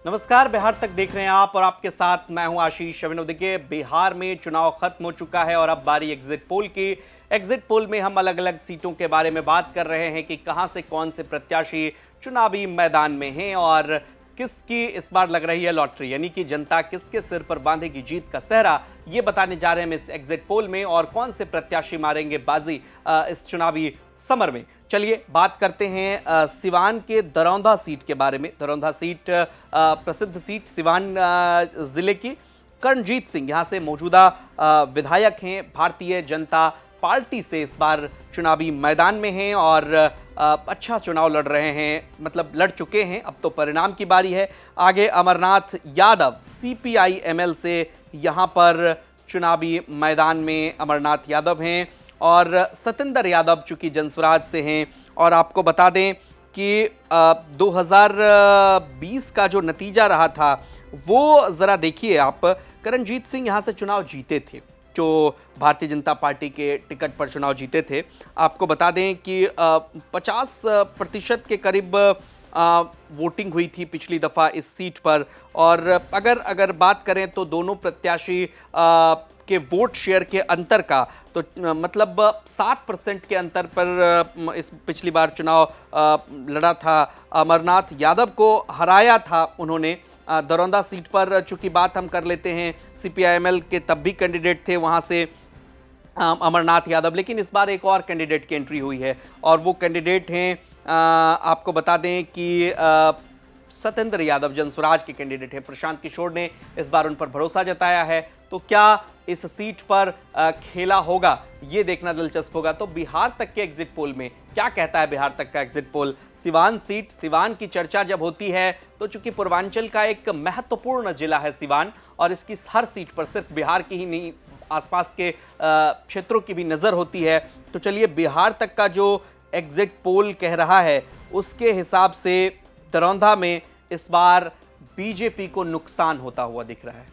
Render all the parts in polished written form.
नमस्कार, बिहार तक देख रहे हैं आप और आपके साथ मैं हूं आशीष अभिनव। देखिए, बिहार में चुनाव खत्म हो चुका है और अब बारी एग्जिट पोल की। एग्जिट पोल में हम अलग अलग सीटों के बारे में बात कर रहे हैं कि कहां से कौन से प्रत्याशी चुनावी मैदान में हैं और किसकी इस बार लग रही है लॉटरी, यानी कि जनता किसके सिर पर बांधेगी जीत का सेहरा। ये बताने जा रहे हैं इस एग्जिट पोल में और कौन से प्रत्याशी मारेंगे बाजी इस चुनावी समर में। चलिए बात करते हैं सिवान के दरौंधा सीट के बारे में। दरौंधा सीट प्रसिद्ध सीट सिवान जिले की। कर्णजीत सिंह यहाँ से मौजूदा विधायक हैं, भारतीय जनता पार्टी से इस बार चुनावी मैदान में हैं और अच्छा चुनाव लड़ रहे हैं, मतलब लड़ चुके हैं। अब तो परिणाम की बारी है। आगे अमरनाथ यादव CPI-ML से यहाँ पर चुनावी मैदान में अमरनाथ यादव हैं और सतेंद्र यादव चूंकि जनसुराज से हैं। और आपको बता दें कि 2020 का जो नतीजा रहा था वो जरा देखिए आप। कर्णजीत सिंह यहां से चुनाव जीते थे, जो भारतीय जनता पार्टी के टिकट पर चुनाव जीते थे। आपको बता दें कि 50% के करीब वोटिंग हुई थी पिछली दफा इस सीट पर। और अगर बात करें तो दोनों प्रत्याशी के वोट शेयर के अंतर का तो मतलब 60% के अंतर पर इस पिछली बार चुनाव लड़ा था। अमरनाथ यादव को हराया था उन्होंने दरौंधा सीट पर। चूंकि बात हम कर लेते हैं, CPI-ML के तब भी कैंडिडेट थे वहां से अमरनाथ यादव, लेकिन इस बार एक और कैंडिडेट की एंट्री हुई है और वो कैंडिडेट हैं आपको बता दें कि सतेंद्र यादव जनसुराज के कैंडिडेट हैं। प्रशांत किशोर ने इस बार उन पर भरोसा जताया है। तो क्या इस सीट पर खेला होगा, ये देखना दिलचस्प होगा। तो बिहार तक के एग्जिट पोल में क्या कहता है बिहार तक का exit poll. Siwan seat, Siwan की चर्चा जब होती है तो चूंकि पूर्वांचल का एक महत्वपूर्ण जिला है सिवान और इसकी हर सीट पर सिर्फ बिहार की ही नहीं आसपास के क्षेत्रों की भी नजर होती है। तो चलिए बिहार तक का जो एग्जिट पोल कह रहा है उसके हिसाब से दरौंधा में इस बार बीजेपी को नुकसान होता हुआ दिख रहा है।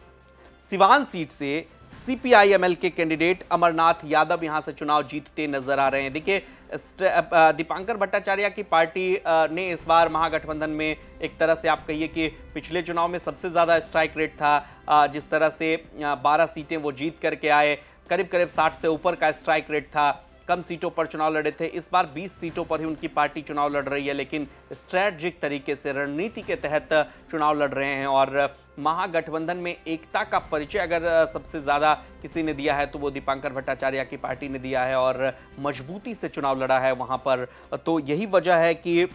सिवान सीट से CPI-ML के कैंडिडेट अमरनाथ यादव यहां से चुनाव जीतते नजर आ रहे हैं। देखिए, दीपांकर भट्टाचार्य की पार्टी ने इस बार महागठबंधन में एक तरह से आप कहिए कि पिछले चुनाव में सबसे ज्यादा स्ट्राइक रेट था। जिस तरह से 12 सीटें वो जीत करके आए, करीब करीब 60 से ऊपर का स्ट्राइक रेट था। कम सीटों पर चुनाव लड़े थे। इस बार 20 सीटों पर ही उनकी पार्टी चुनाव लड़ रही है, लेकिन स्ट्रैटेजिक तरीके से रणनीति के तहत चुनाव लड़ रहे हैं। और महागठबंधन में एकता का परिचय अगर सबसे ज्यादा किसी ने दिया है तो वो दीपांकर भट्टाचार्य की पार्टी ने दिया है और मजबूती से चुनाव लड़ा है वहां पर। तो यही वजह है कि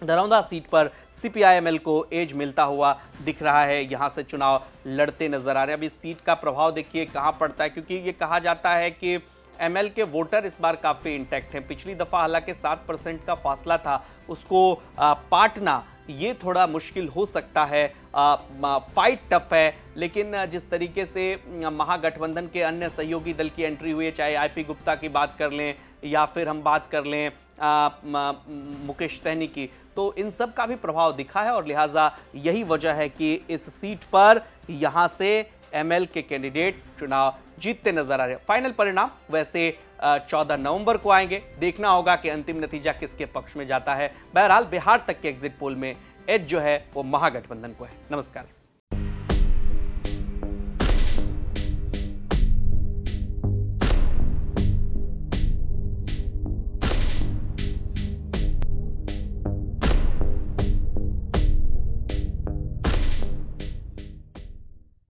दरौंधा सीट पर CPI-ML को एज मिलता हुआ दिख रहा है, यहां से चुनाव लड़ते नजर आ रहे हैं। अब इस सीट का प्रभाव देखिए कहां पड़ता है, क्योंकि ये कहा जाता है कि ML के वोटर इस बार काफी इंटैक्ट हैं। पिछली दफा हालांकि 7% का फासला था, उसको पाटना ये थोड़ा मुश्किल हो सकता है। फाइट टफ है, लेकिन जिस तरीके से महागठबंधन के अन्य सहयोगी दल की एंट्री हुई है, चाहे IP गुप्ता की बात कर लें या फिर हम बात कर लें मुकेश सहनी की, तो इन सब का भी प्रभाव दिखा है और लिहाजा यही वजह है कि इस सीट पर यहां से ML के कैंडिडेट चुनाव जीतते नजर आ रहे हैं। फाइनल परिणाम वैसे 14 नवंबर को आएंगे। देखना होगा कि अंतिम नतीजा किसके पक्ष में जाता है। बहरहाल बिहार तक के एग्जिट पोल में एज जो है वो महागठबंधन को है। नमस्कार।